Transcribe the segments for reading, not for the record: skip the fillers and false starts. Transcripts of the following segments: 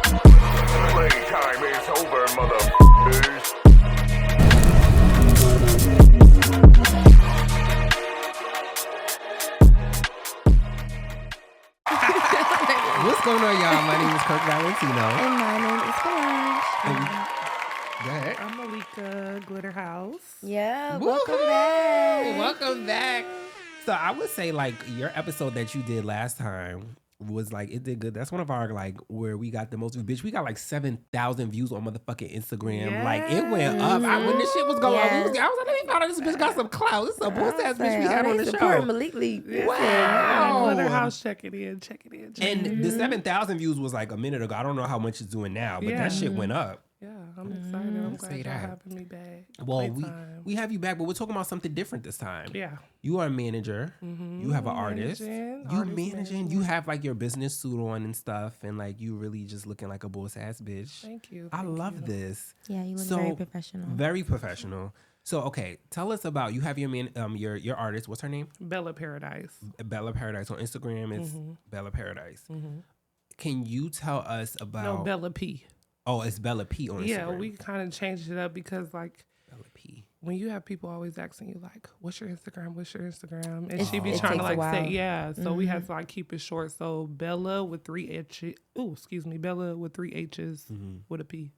Playtime is over, motherfuckers. What's going on, y'all? My name is Kirk Valentino. And my name is Solange. Go ahead. I'm Malika Glitterhouse. Yeah, Woohoo! welcome back. Welcome back. So I would say like your episode that you did last time was like, it did good. That's one of our like where we got the most views. Bitch, we got like 7,000 views on motherfucking Instagram. Like it went up. When this shit was going on, I was like, let me find out this bitch got some clout. This is a boss ass bitch we had on the show. Malik Lee. Wow. Glitterhouse, check it in. And the 7,000 views was like a minute ago. I don't know how much it's doing now, but that shit went up. Yeah, I'm excited. I'm glad Say y'all that. having me back. Well, Playtime. we have you back, but we're talking about something different this time. Yeah. You are a manager. You have an artist. Managing. You have like your business suit on and stuff, and like you really just looking like a boss ass bitch. Thank you. I love this. Yeah, you look So, very professional. Very professional. So okay, tell us about you have your artist. What's her name? Bella Paradise. Bella Paradise on Instagram. It's Bella Paradise. Can you tell us about? No, Bella P. Oh, it's Bella P on Instagram. Yeah, we kind of changed it up because like Bella P. when you have people always asking you like, "What's your Instagram? What's your Instagram?" and It- she be it trying to takes a like say, while. yeah. So we had to like keep it short. So Bella with 3 H's. Oh, excuse me, Bella with 3 H's with a P.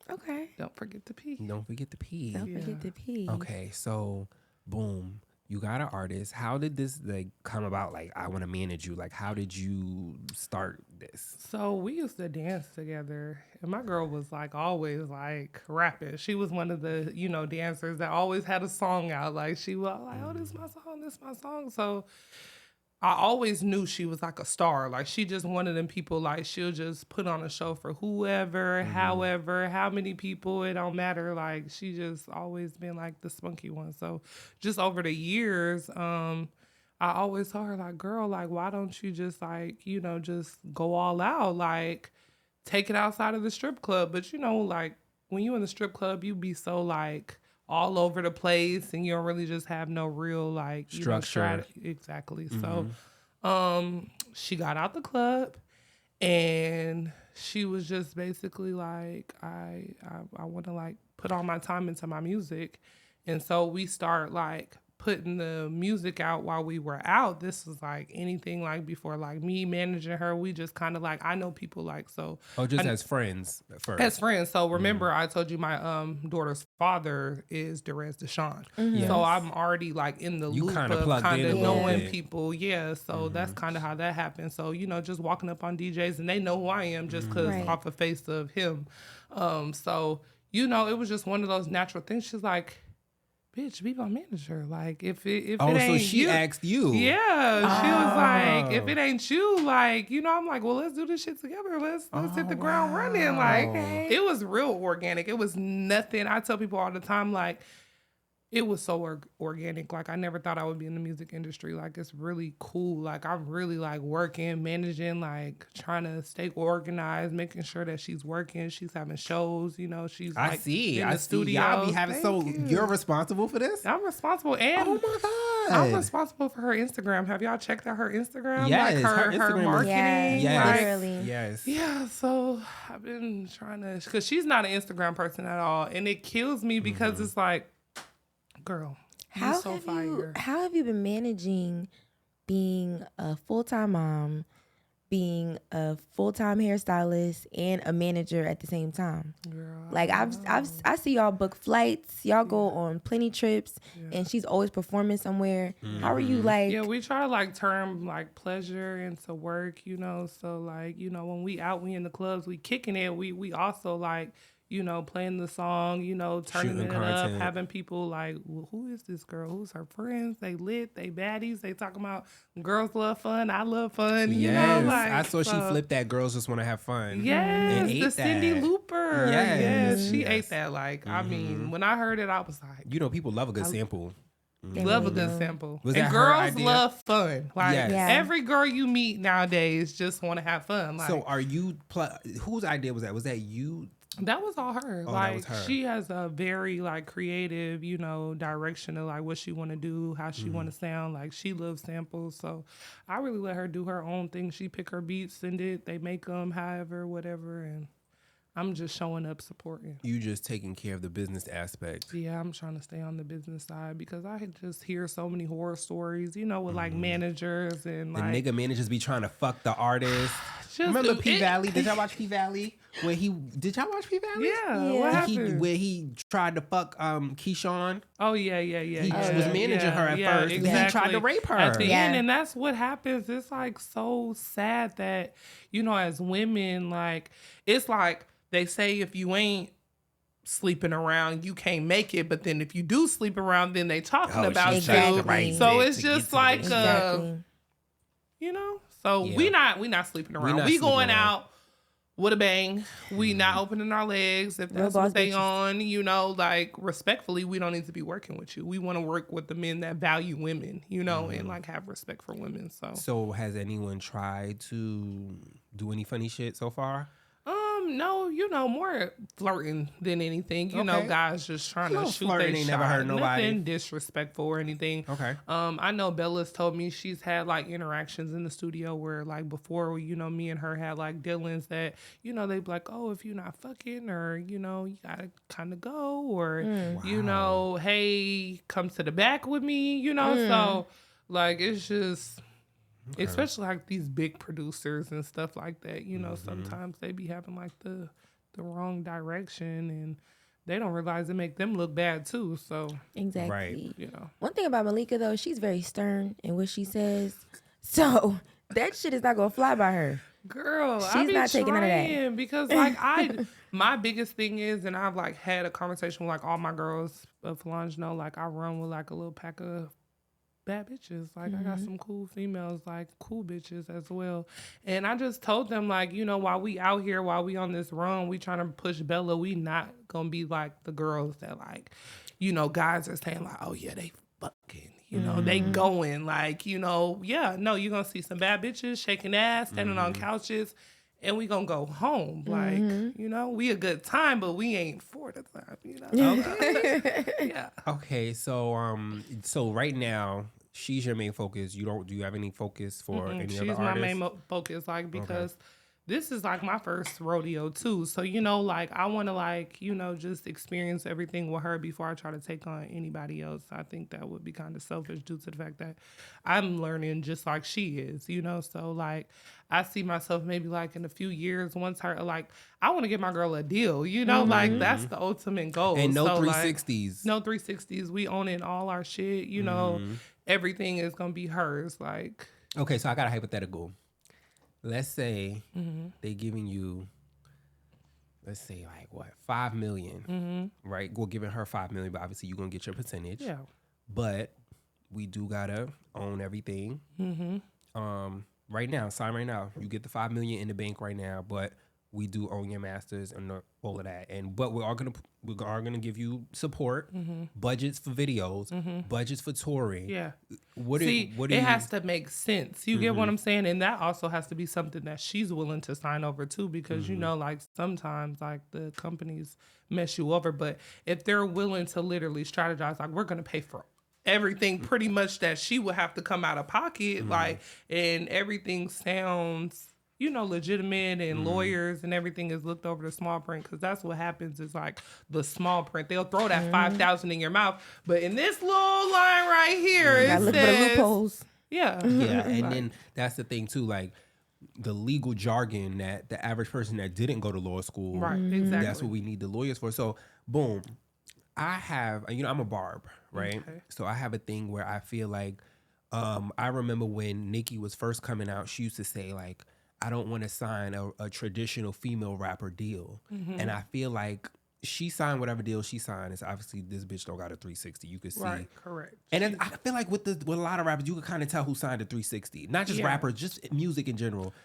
Okay. Don't forget the P. Don't forget the P. Don't forget the P. Okay, so boom, you got an artist. How did this like come about? Like, I want to manage you. Like, how did you start this? So we used to dance together, and my girl was like always like rapping. She was one of the dancers that always had a song out. Like she was like, "Oh, this is my song. This is my song." So I always knew she was like a star. Like she just one of them people. Like she'll just put on a show for whoever, however, how many people. It don't matter. Like she just always been like the spunky one. So just over the years, I always told her like, girl, like why don't you just like just go all out, like take it outside of the strip club. But like when you in the strip club, you be so like all over the place and you don't really just have no real like Structure. Exactly. So she got out the club and she was just basically like, I want to like put all my time into my music. And so we start like putting the music out while we were out. This was like anything like before, like me managing her. We just kind of like, I know people like, so. Oh, just as friends at first. As friends. So remember I told you my daughter's father is Derez Deshawn. Yes. So I'm already like in the You loop kinda of plugged kind in of a little knowing bit. people. Yeah. So that's kind of how that happened. So, just walking up on DJs and they know who I am just because Right. off the face of him. So, it was just one of those natural things. She's like, bitch, be my manager. Like, if it Oh, ain't so she you, asked you. yeah, she was like, if Oh. it ain't you, like, I'm like, well, let's do this shit together. Let's hit the ground running. Like, it was real organic. It was nothing. I tell people all the time, like, it was so organic. Like, I never thought I would be in the music industry. Like, it's really cool. Like, I'm really, like, working, managing, like, trying to stay organized, making sure that she's working. She's having shows, she's, I like, see. in I the see. studio. Y'all be having. Thank you. You're responsible for this? I'm responsible. And Oh my God. I'm responsible for her Instagram. Have y'all checked out her Instagram? Yes, like her her Instagram is- marketing. Yeah, like- literally. Yes. yeah, so I've been trying to, because she's not an Instagram person at all. And it kills me because it's like, girl, How you so have fire. how have you been managing being a full-time mom, being a full-time hairstylist, and a manager at the same time? Girl, Like I see y'all book flights, y'all go on plenty trips, and she's always performing somewhere. How are you like? yeah, we try to like turn like pleasure into work, So like, when we out, we in the clubs, we kicking it. We also like, playing the song, turning Shooting it content. up, having people like, well, who is this girl? Who's her friends? They lit, they baddies. They talking about girls love fun. I love fun. Yes. Like I saw she so- flipped that girls just want to have fun. And Yes, ate the Cindy that. Looper. Yes. Yes, she Yes. ate that. Like, I mean, when I heard it, I was like, People love a good sample. They love a really good do. sample. Was and that her girls idea? love fun. Like Yes. Yeah. every girl you meet nowadays just want to have fun. Like, So are you, whose idea was that? Was that you That was all her. Oh, like that was her. she has a very like creative, direction of like what she want to do, how she want to sound. Like she loves samples, so I really let her do her own thing. She pick her beats, send it, they make them, however, whatever, and I'm just showing up, supporting. You just taking care of the business aspect. Yeah, I'm trying to stay on the business side because I just hear so many horror stories, with like managers and The like nigga managers be trying to fuck the artist. just- Remember it- P Valley? Did y'all watch P Valley? Did y'all watch P Valley? Yeah, Yeah. what He, happened? where he tried to fuck Keyshawn. Oh yeah. He was managing her at first, and then he tried to rape her. At the Yeah. end, and that's what happens. It's like so sad that as women, like it's like they say if you ain't sleeping around, you can't make it. But then if you do sleep around, then they talking about she's you. trying to right So dick it's to get just to the like bitch. Exactly. So Yeah. we not sleeping around. not We sleeping going around. out with a bang. We not opening our legs if Real that's boss what they bitches. on. Like respectfully, we don't need to be working with you. We want to work with the men that value women, and like have respect for women. So has anyone tried to do any funny shit so far? No, more flirting than anything. Okay. Guys just trying to Little shoot flirting their ain't shot. never hurt nobody. Nothing disrespectful or anything. Okay. I know Bella's told me she's had like interactions in the studio where like before, me and her had like dealings that, they be like, oh, if you're not fucking or, you gotta kind of go or, hey, come to the back with me, so like, it's just, especially like these big producers and stuff like that, sometimes they be having like the wrong direction and they don't realize it make them look bad too. So, Exactly. Right. One thing about Malika though, she's very stern in what she says. So that shit is not gonna fly by her. girl, I She's be not taking none of that. trying because like my biggest thing is, and I've like had a conversation with like all my girls of Falange know, like I run with like a little pack of bad bitches. Like I got some cool females, like cool bitches as well. And I just told them like, while we out here, while we on this run, we trying to push Bella, we not gonna be like the girls that like, guys are saying like, oh yeah, they fucking, they going like, yeah, no, you're gonna see some bad bitches shaking ass, standing on couches, and we gonna go home. Like, we a good time, but we ain't for the time, Okay. Yeah. Okay. So right now she's your main focus. Do you have any focus for any She's other my artists? main focus, like, because this is like my first rodeo too. So, like I want to like, just experience everything with her before I try to take on anybody else. I think that would be kind of selfish due to the fact that I'm learning just like she is, So like I see myself maybe like in a few years once her, like I want to get my girl a deal, like that's the ultimate goal. And no So, 360s. Like, no 360s. We owning all our shit, everything is going to be hers. Like, Okay, so I got a hypothetical. Let's say they giving you, let's say like what, 5 million, right? Well, giving her 5 million, but obviously you're gonna get your percentage. yeah. But we do gotta own everything. Right now, sign right now. You get the 5 million in the bank right now, but we do own your masters and all of that. But we are gonna give you support, budgets for videos, budgets for touring. Yeah. What See, do it you, has to make sense. You get what I'm saying? And that also has to be something that she's willing to sign over to because, like sometimes like the companies mess you over. But if they're willing to literally strategize, like we're going to pay for everything pretty much that she would have to come out of pocket, like, and everything sounds legitimate and lawyers and everything is looked over the small print because that's what happens is like the small print. They'll throw that 5,000 in your mouth, but in this little line right here, it Gotta look for the says, loopholes. yeah. Yeah, and then that's the thing too, like the legal jargon that the average person that didn't go to law school, Right, exactly. that's what we need the lawyers for. So, boom, I have, I'm a barb, right? Okay. So I have a thing where I feel like, I remember when Nicki was first coming out, she used to say like, I don't want to sign a traditional female rapper deal. And I feel like she signed whatever deal she signed. It's obviously this bitch don't got a 360. You could see. Right, correct. And then I feel like with a lot of rappers, you can kind of tell who signed a 360. Not just Yeah. rappers, just music in general.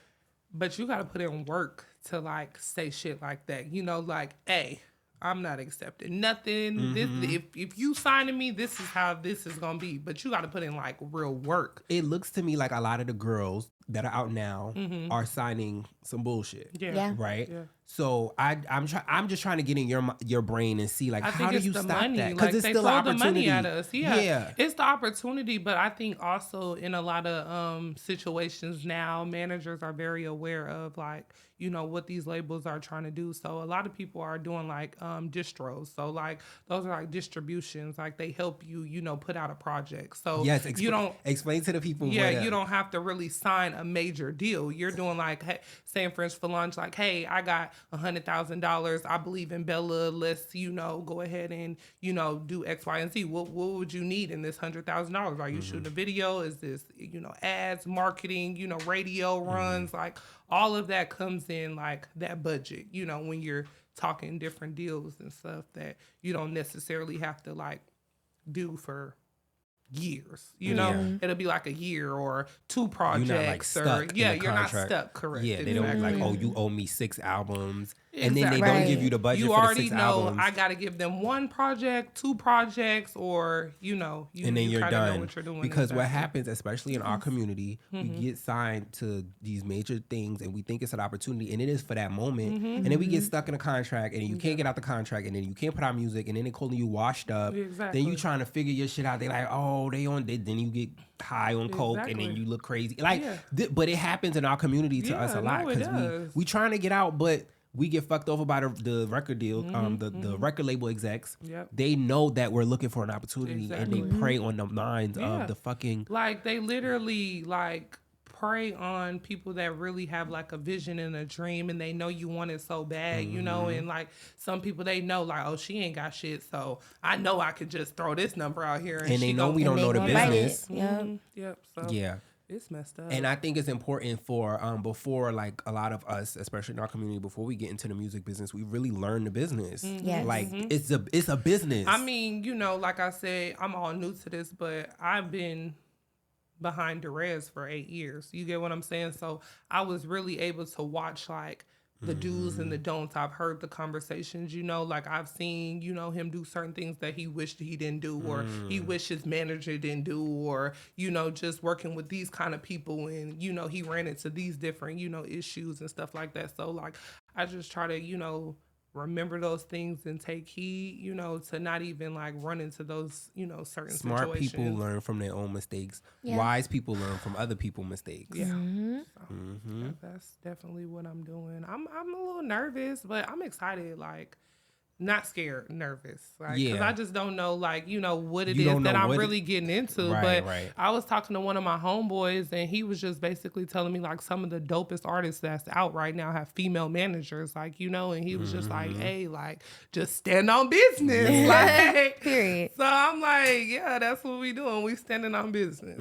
But you got to put in work to like say shit like that. Like, hey, I'm not accepting nothing. This, if you signing me, this is how this is gonna be. But you got to put in like real work. It looks to me like a lot of the girls, that are out now are signing some bullshit. Yeah. Right. Yeah. So I'm just trying to get in your brain and see like I how think do it's you the stop money. that? Like It's they still throw an the opportunity. money at us. Yeah. Yeah. It's the opportunity, but I think also in a lot of situations now, managers are very aware of like, you know, what these labels are trying to do. So a lot of people are doing like distros. So like those are like distributions. Like they help you, you know, put out a project. So Yes, you don't explain to the people. Yeah, what, you don't have to really sign a major deal. You're doing like, hey, saying for instance for lunch, like, hey, I got $100,000. I believe in Bella. Let's, you know, go ahead and, you know, do X, Y, and Z. What would you need in this $100,000? Are you shooting a video? Is this, you know, ads, marketing, you know, radio runs? Like all of that comes in like that budget, you know, when you're talking different deals and stuff that you don't necessarily have to like do for years, you know. Yeah. It'll be like a year or two projects. You're not like stuck. in the you're not contract. stuck. Correct. Yeah, they don't be like, exactly. oh, you owe me 6 albums, and then they Exactly. don't Right. give you the budget You for the already 6 know albums. I got to give them one project, two projects, or you know, and then you you're kinda done. know what you're doing. Because what exactly. happens, especially in our community, we get signed to these major things, and we think it's an opportunity, and it is for that moment, and then we get stuck in a contract, and you can't get out the contract, and then you can't put out music, and then they calling you washed up. Exactly. Then you trying to figure your shit out. They like, oh, then you get high on coke, and then Exactly. you look crazy. Like, Yeah. but it happens in our community to us a Yeah, lot no, it because does. we trying to get out, but we get fucked over by the record deal, the record label execs. Yep. They know that we're looking for an opportunity, and they Exactly. prey on the minds Yeah. of the fucking. Like they literally like prey on people that really have like a vision and a dream and they know you want it so bad, you know, and like some people they know like, oh, she ain't got shit, so I know I could just throw this number out here and And she they know gon- we don't And know they the gonna write business. it. Yep. Yep. So Yeah. it's messed up. And I think it's important for before like a lot of us, especially in our community, before we get into the music business, we really learn the business. Yes. Like it's a business. I mean, you know, like I said, I'm all new to this, but I've been behind IGe'ez for 8 years. You get what I'm saying? So I was really able to watch like the do's and the don'ts. I've heard the conversations, you know, like I've seen, you know, him do certain things that he wished he didn't do, or he wished his manager didn't do, or, you know, just working with these kind of people and, you know, he ran into these different, you know, issues and stuff like that. So like, I just try to, you know, remember those things and take heed, you know, to not even like run into those, you know, certain Smart situations. people learn from their own mistakes. Yeah. Wise people learn from other people's mistakes. Yeah. Mm-hmm. So, that's definitely what I'm doing. I'm a little nervous, but I'm excited. Like, not scared, nervous. Like, because Yeah. I just don't know, like, you know, what it You is don't that know I'm what really getting into. Right, but right. I was talking to one of my homeboys, and he was just basically telling me, like, some of the dopest artists that's out right now have female managers, like, you know, and he was just like, hey, like, just stand on business. Like, Period. so I'm like, yeah, that's what we doing. We standing on business.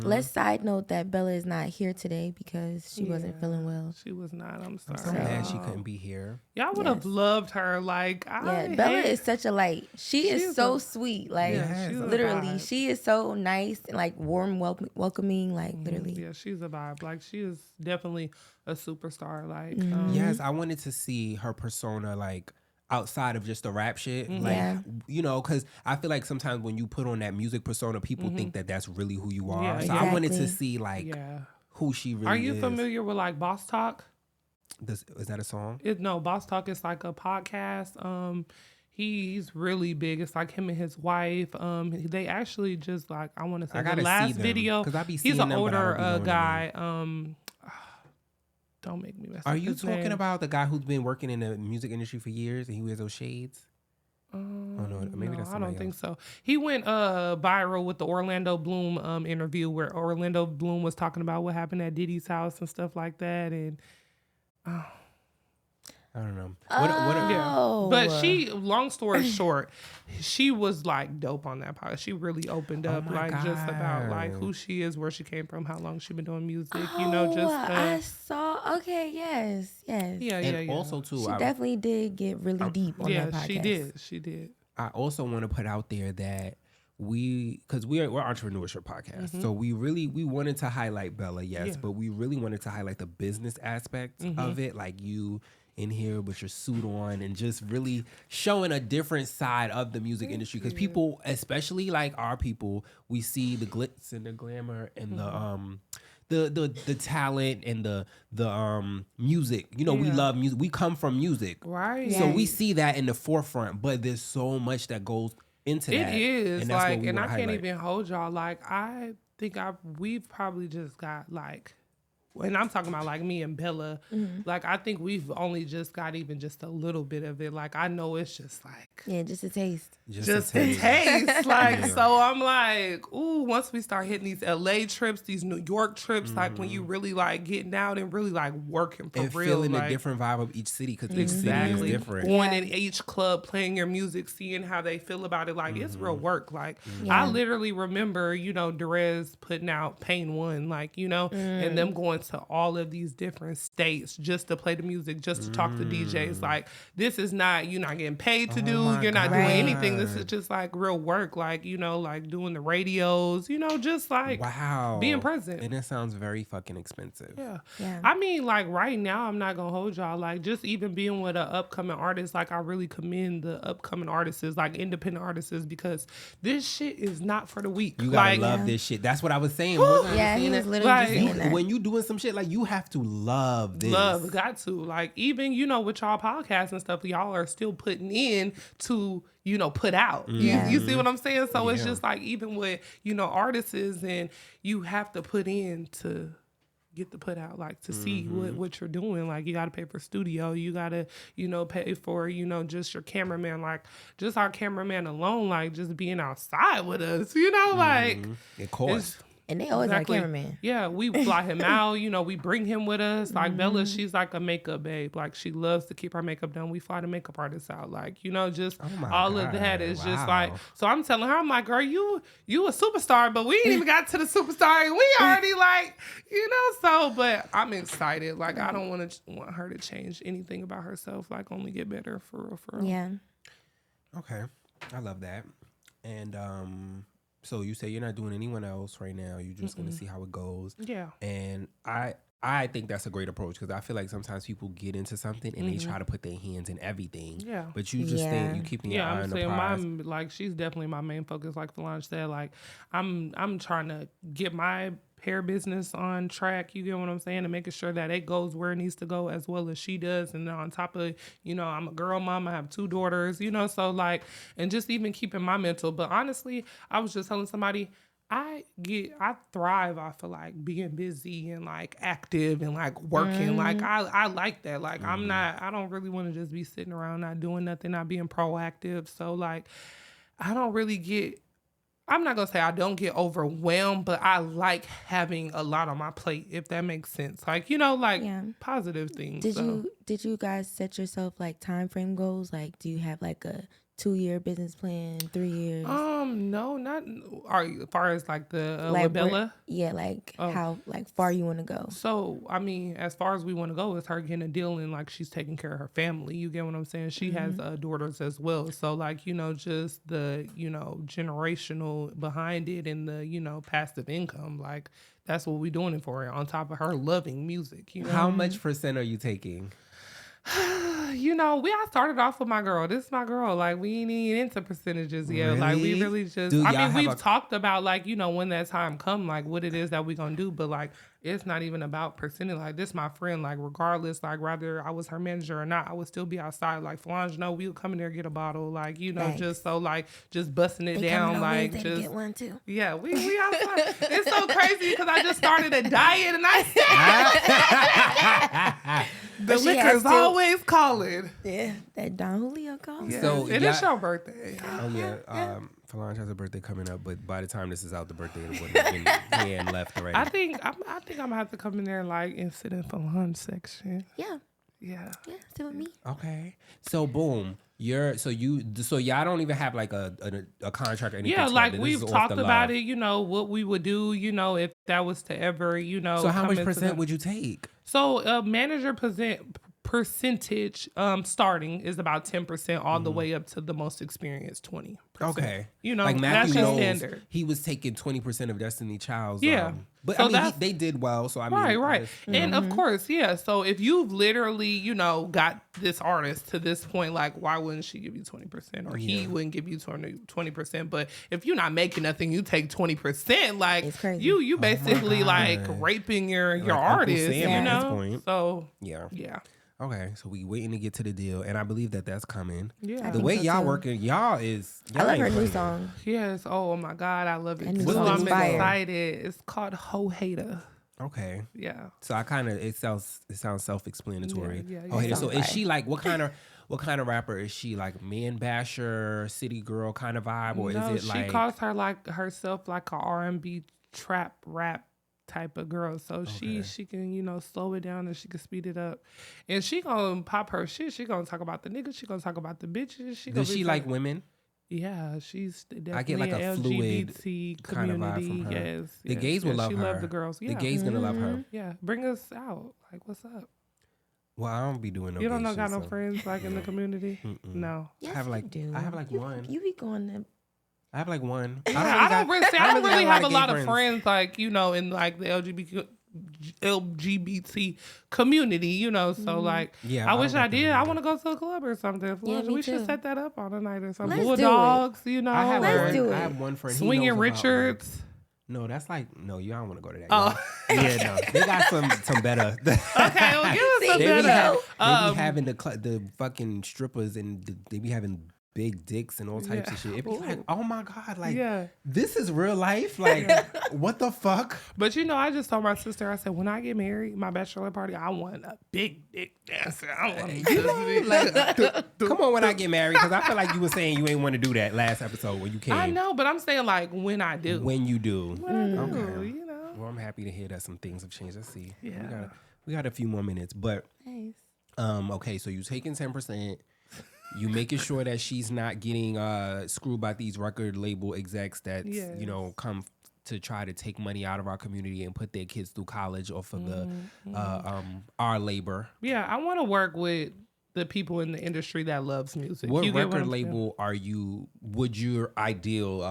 Let's side note that Bella is not here today because she wasn't Yeah. feeling well. She was not. I'm sorry. I'm mad she y'all. couldn't be here. Y'all would have Yes. loved her. Like, Yeah, Bella is such a light. She is She's so a- sweet. Like Yeah, she's a literally, vibe. she is so nice and like warm, welcoming. Like literally. Yeah, she's a vibe. Like, she is definitely a superstar. Like, Yes, I wanted to see her persona like outside of just the rap shit. Like, Yeah. you know, because I feel like sometimes when you put on that music persona, people think that that's really who you are. Yeah, so I wanted to exactly. see like yeah. who she really is. Are you familiar with like Boss Talk? Is that a song? No, Boss Talk is like a podcast. He's really big. It's like him and his wife. They actually just like I want to say I the gotta see last them, video. 'cause I be He's seeing an them, but I older don't be knowing the guy. Don't make me mess Are up you his talking name. about the guy who's been working in the music industry for years and he wears those shades? Oh no, maybe that's I somebody don't think else. so. He went viral with the Orlando Bloom interview where Orlando Bloom was talking about what happened at Diddy's house and stuff like that. And I don't know. Oh, but she, long story short, she was like dope on that podcast. She really opened up my like just about like God. who she is, where she came from, how long she been doing music. You know, just I saw. Okay, yes. yeah, And yeah. also too, She I, definitely did get really deep on yeah, that podcast. she did. I also want to put out there that because we're entrepreneurship podcast, so we wanted to highlight Bella, yes, Yeah. but we really wanted to highlight the business aspect of it, like you in here with your suit on and just really showing a different side of the music industry because people, especially like our people, we see the glitz and the glamour and the talent and the music. You know, we Yeah. love music. We come from music. Right. So we Yes. see that in the forefront, but there's so much that goes into that. It is and that's what like, we and I wanna can't highlight. even hold y'all. Like, I think we've probably just got like, and I'm talking about like me and Bella. Like, I think we've only just got even just a little bit of it. Like, I know it's just like Yeah, just a taste. just a taste. Like, Yeah. so I'm like, ooh, once we start hitting these LA trips, these New York trips, like when you really like getting out and really like working for And real, feeling like, the different vibe of each city because each city exactly is different. going Yeah. in each club, playing your music, seeing how they feel about it. Like, it's real work. Like, Yeah. I literally remember, you know, Derez putting out Pain One, like, you know, and them going to all of these different states just to play the music, just to talk to DJs. Like, this is not, you're not getting paid to do, my you're not God. doing anything. This is just like real work. Like, you know, like doing the radios, you know, just like Wow. being present. And it sounds very fucking expensive. Yeah. Yeah. I mean, like right now, I'm not gonna hold y'all. Like, just even being with an upcoming artist, like I really commend the upcoming artists, like independent artists, because this shit is not for the weak. You gotta like, love this shit. That's what I was saying. Wasn't I Yeah, he saying was that? literally Like, just saying that. When you doing some shit, like you have to love this. love, got to. Like, even, you know, with y'all podcasts and stuff, y'all are still putting in to, you know, put out. Yeah. You see what I'm saying? So it's Yeah. just like, even with, you know, artists, and you have to put in to get the put out, like to see what you're doing. Like, you got to pay for studio, you got to, you know, pay for, you know, just your cameraman, like just our cameraman alone, like just being outside with us, you know, like Of course. And they always exactly. got a cameraman. Yeah, we fly him out, you know, we bring him with us. Like Bella, she's like a makeup babe. Like, she loves to keep her makeup done. We fly the makeup artists out. Like, you know, just my all of God. that is just Wow. like, so I'm telling her, I'm like, girl, you a superstar, but we ain't even got to the superstar and we already like, you know, so, but I'm excited. Like, I don't want her to change anything about herself. Like, only get better for real, for real. Yeah. Okay. I love that. And so you say you're not doing anyone else right now. You're just gonna see how it goes. Yeah. And I think that's a great approach because I feel like sometimes people get into something and they try to put their hands in everything. Yeah. But you just Yeah. think you keeping your Yeah, eye I'm on the saying prize. mine, like, she's definitely my main focus. Like Falange said, like, I'm trying to get my hair business on track. You get what I'm saying? And making sure that it goes where it needs to go as well as she does. And then on top of, you know, I'm a girl mom. I have 2 daughters, you know, so like, and just even keeping my mental. But honestly, I was just telling somebody, I thrive off of like being busy and like active and like working. Like, I like that. Like, I don't really want to just be sitting around not doing nothing, not being proactive. So like, I'm not gonna say I don't get overwhelmed, but I like having a lot on my plate, if that makes sense. Like, you know, like Yeah. positive things. Did you guys set yourself like time frame goals? Like, do you have like a 2-year business plan, 3 years? No, not as far as like the like with Bella. Yeah, like Oh. how like far you want to go. So, I mean, as far as we want to go, is her getting a deal and like she's taking care of her family. You get what I'm saying? She has daughters as well. So, like, you know, just the, you know, generational behind it and the, you know, passive income. Like, that's what we're doing it for, on top of her loving music. You know? How much percent are you taking? You know, I started off with my girl. This is my girl. Like, we ain't even into percentages yet. Like, we Really? really just, Do I y'all mean, have we've a- talked about, like, you know, when that time come, like, what it is that we gonna do. But, like, it's not even about percentage. Like, this my friend. Like, regardless, like, whether I was her manager or not, I would still be outside. Like, Falange, no, we would come in there, get a bottle. Like, you know, Thanks. just so, like, just busting it They down. coming on Like, Wednesday to just, get one too. yeah, we outside. It's so crazy because I just started a diet and I the But she has liquor's to- always calling. Yeah, that Don Julio call. Yes, So, it yeah. is your birthday. Oh yeah. Falange has a birthday coming up, but by the time this is out, the birthday would have been hand left already. I think I'm gonna have to come in there like and sit in Falange section. Yeah, Yeah. sit with me. Okay. So boom. So y'all don't even have like a contract or anything. Yeah, like together. This we've is off talked the about love. it, you know, what we would do, you know, if that was to ever, you know. So how come much into percent the- would you take? So a manager percentage starting is about 10% all the way up to the most experienced 20%. Okay. You know, like that's Matthew your knows standard. he was taking 20% of Destiny Child's. Yeah. But So I mean, that's- they did well. So I mean, Right. And of course, yeah. So if you've literally, you know, got this artist to this point, like, why wouldn't she give you 20%? Or he wouldn't give you 20%. But if you're not making nothing, you take 20%. Like, It's crazy. you basically God. like raping your Uncle artist, Sam you at this know? point. So, Yeah. yeah. Okay. So we waiting to get to the deal, and I believe that that's coming. Yeah. I The think way so, y'all too. working, y'all is. I Y'all love ain't her new playing. song. Yes. Oh my God, I love it. That new Too. song I'm is fire. excited. It's called Ho Hater. Okay. Yeah. So I kind of it sounds self-explanatory. Yeah, Oh, yeah. so Sounds is she like what kind of rapper is she? Like man basher, city girl kind of vibe, or No, is it like she calls her like herself like a R&B trap rap type of girl. So she can, you know, slow it down and she can speed it up. And she gonna pop her shit. She gonna talk about the niggas. She gonna talk about the bitches. does she like women? Yeah, she's definitely I get like a an fluid LGBT kind of vibe community. from her. Yes, The yes, gays will yes. love She her. love the girls. Yeah, The gays gonna love her. yeah. Bring us out. Like, what's up? Well, I don't be doing no. You don't gay know, shit, got no so- friends like in the community? Mm-mm. No. Yes, have you like- do. I have like one. You be going to. I have like one. I don't really have a gay lot of friends like, you know, in like the LGBT community, you know. So like, Yeah, I I wish don't I got them did. I either. want to go to a club or something. Yeah, me We should too. set that up on a night or something. Let's do it. Bulldogs, you know. I have Let's one. do I it. have one friend. He Swinging knows about one. Richards. No, that's like no. You don't want to go to that. Oh. Yeah, no. They got some better. Okay, well, give us See, some They you be, better. know. they be having the fucking strippers and they be having big dicks and all types Yeah. of shit. It be like, oh my God, like Yeah. this is real life. Like, what the fuck? But you know, I just told my sister, I said, when I get married, my bachelor party, I want a big dick dancer. I want Come on, when I get married, because I feel like you were saying you ain't want to do that last episode when you came. I know, but I'm saying like when I do. When you do. When I do, Okay. you know. Well, I'm happy to hear that some things have changed. Let's see. Yeah. We got a few more minutes, but Nice. okay, so you taking 10%. You making sure that she's not getting screwed by these record label execs that you know come to try to take money out of our community and put their kids through college off of the our labor. Yeah, I want to work with the people in the industry that loves music. What You get record I'm saying? label are you? Would your ideal?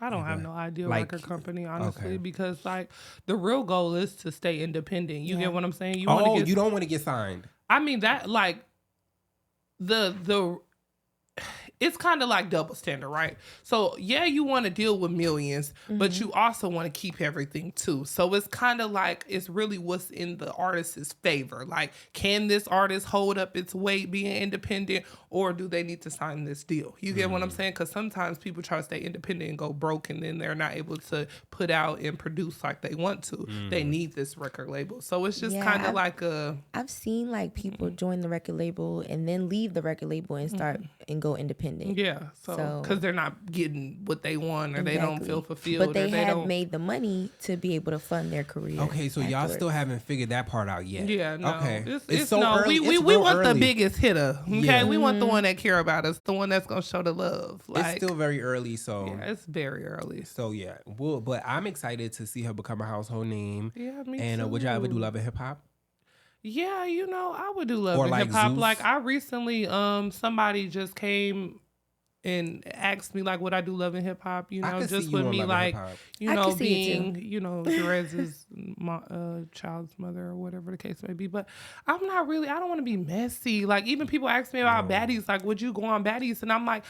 I don't have no ideal Like, record company, honestly, okay. because like the real goal is to stay independent. You get what I'm saying? You Oh, wanna get, you don't want to get signed. I mean that like the it's kind of like double standard, right? So yeah, you want to deal with millions, but you also want to keep everything too. So it's kind of like it's really what's in the artist's favor. Like, can this artist hold up its weight being independent, or do they need to sign this deal? You get what I'm saying? Because sometimes people try to stay independent and go broke, and then they're not able to put out and produce like they want to. They need this record label. So it's just Yeah, kind of I've- like a I've seen like people join the record label and then leave the record label and start and go independent. yeah. So So- because they're not getting what they want, or they don't Exactly. feel fulfilled, But or they they have don't. made the money to be able to fund their career. Okay, so y'all still haven't figured that part out yet. Yeah, no. Okay, It's so no. early. We It's we real want the early. biggest hitter. Okay, Yeah. we want the one that care about us, the one that's gonna show the love. Like, It's still very early, so yeah, it's very early. so yeah. Well, but I'm excited to see her become a household name. Yeah, me And too. would y'all ever do Love and Hip Hop? Yeah, you know, I would do love Or and like hip hop. Zeus? Like I recently, somebody just came and asked me like, would I do love and hip hop? You I know, could see just you with on me Love and like, Hip Hop. you I know, can see it too. being, you know, Jerez's child's mother or whatever the case may be. But I'm not really. I don't want to be messy. Like even people ask me about baddies. Like, would you go on baddies? And I'm like,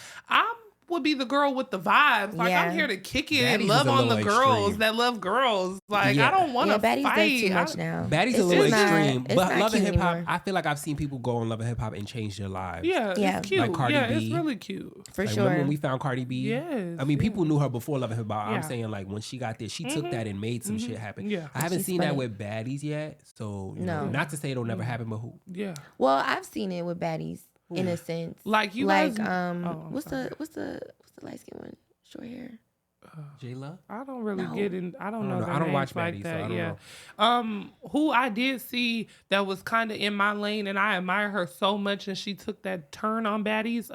would be the girl with the vibes. Like Yeah. I'm here to kick it Baddies and is love a on the little girls extreme. that love girls. Like Yeah. I don't want Yeah, to baddies fight. does too much I- now. Baddies It's a little just not- extreme, it's but not Love and cute Hip Hop. anymore. I feel like I've seen people go on Love and Hip Hop and change their lives. Yeah, Yeah. it's cute. Like Cardi yeah, B. it's really cute. For Like, sure. remember when we found Cardi B? Yes, I mean, people knew her before Love and Hip Hop. Yeah. I'm saying like when she got there, she took that and made some shit happen. Yeah. I haven't She's seen that funny. with baddies yet. So you know, No. not to say it'll never happen, but who? Yeah. Well, I've seen it with baddies in a sense. Like you like guys. I'm what's sorry. the light skin one? Short hair. J Love? I don't really No. get in. I don't know. know. their I don't names watch like baddies, so that. I don't yeah. know. Who I did see that was kind of in my lane, and I admire her so much, and she took that turn on baddies.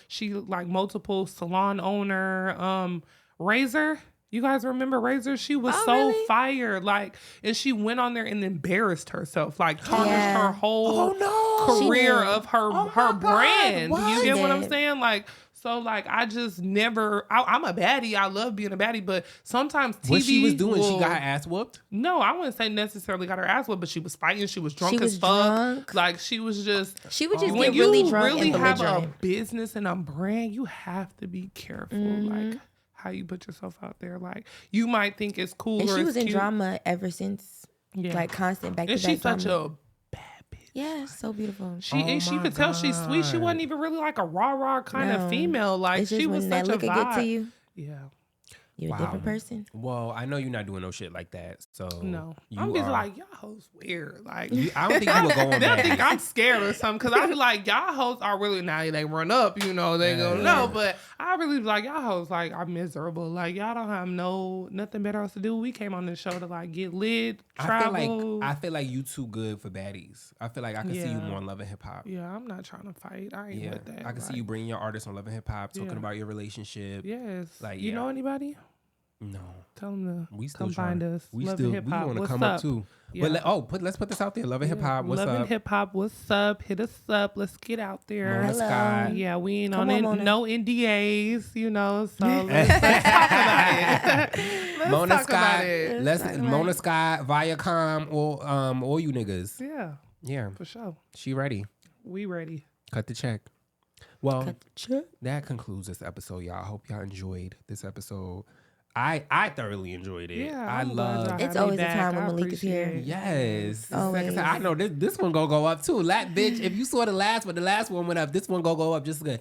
She like multiple salon owner. Razor. You guys remember Razor? She was so really? fire. Like, and she went on there and embarrassed herself. Like, tarnished Yeah. her whole She career did. of her my her God, brand. what? You get what I'm She did. saying? Like, so like I just never. I'm a baddie. I love being a baddie, but sometimes TV. What she was doing, she will- got her ass whooped. No, I wouldn't say necessarily got her ass whooped, but she was fighting. She was drunk She as was fuck. drunk. Like she was just. She would just When get you really drunk really and have a belligerent. business and a brand, you have to be careful. Mm-hmm. Like how you put yourself out there. Like you might think it's cool. And or she it's was in cute. drama ever since, Yeah. like constant back to And back she's such drama. a bad bitch. Yeah, so beautiful. She and she my could tell she's sweet. She God. wasn't even really like a rah kind No. of female. Like It's just she was when such that a look vibe. good to you, Yeah. you're Wow. a different person. Well, I know you're not doing no shit like that. So No. you I'm just are- like, y'all hoes weird. Like I don't think you would go on They'll that. think I'm scared or something because I be like, y'all hoes are really now they run up, you know, they go Yeah. no, but I really be like y'all hoes like I'm miserable. Like y'all don't have nothing better else to do. We came on this show to like get lit, travel. I feel like you too good for baddies. I feel like I can see you Yeah. more on Love and Hip Hop. yeah, I'm not trying to fight. I ain't Yeah, with that. I can see Like, you bringing your artists on Love and Hip Hop, talking Yeah. about your relationship. Yes. Like, you yeah. know anybody? No, Tell them to we still come trying. find us. We Love still and Hip Hop. want to What's come up? up too. Yeah. But let's put this out there. Love and Hip Hop. What's Love up? and Hip Hop. What's up? Hit us up. Let's get out there. Mona Hello. Scott. Yeah, we ain't Come on, on, Mona. no NDAs, you know. So let's talk about it. Let's Mona talk about Scott. it. Let's Talk about Mona it. Scott, Viacom, all you niggas. Yeah, Yeah, for sure. she ready. We ready. Cut the check. Well, Cut the check. that concludes this episode, y'all. I hope y'all enjoyed this episode. I thoroughly enjoyed it. Yeah, I I'm glad love. y'all It's had me always a back. time when I Malika's here. appreciate it. Yes. Always. Second time. I know this one gonna go up too. Bitch, if you saw the last one went up. This one gonna go up just as good.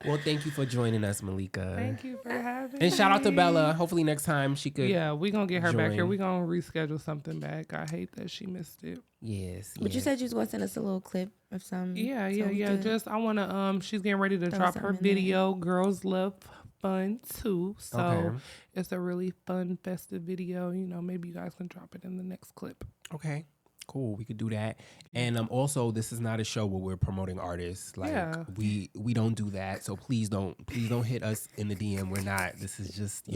Well, thank you for joining us, Malika. Thank you for having And shout out to me. Bella. Hopefully next time she could. Yeah, we gonna get her back here. join. We gonna reschedule something back. I hate that she missed it. Yes. But you said you was gonna send us a little clip of some. Yeah, so we could- Just I wanna she's getting ready to Throw drop her something in there. video. Girls love fun too. So Okay. it's a really fun, festive video. You know, maybe you guys can drop it in the next clip. Okay. Cool. We could do that. And also, this is not a show where we're promoting artists. Like Yeah. we don't do that. So please don't hit us in the DM. We're not. This is just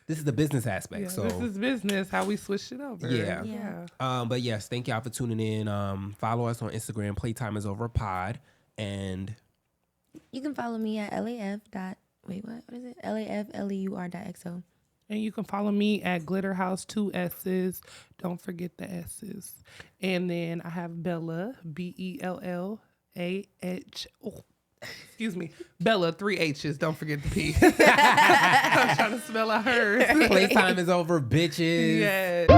this is the business aspect. Yeah, so this is business. How we switched it over. Yeah. Yeah. But yes, thank y'all for tuning in. Follow us on Instagram. Playtime is over pod. And You can follow me at What is it? LAFLEUR.XO. And you can follow me at Glitterhouse 2 S's. Don't forget the S's. And then I have Bella, BELLAH. Oh, excuse me. Bella, 3 H's. Don't forget the P. I'm trying to spell out hers. Playtime is over, bitches. Yes.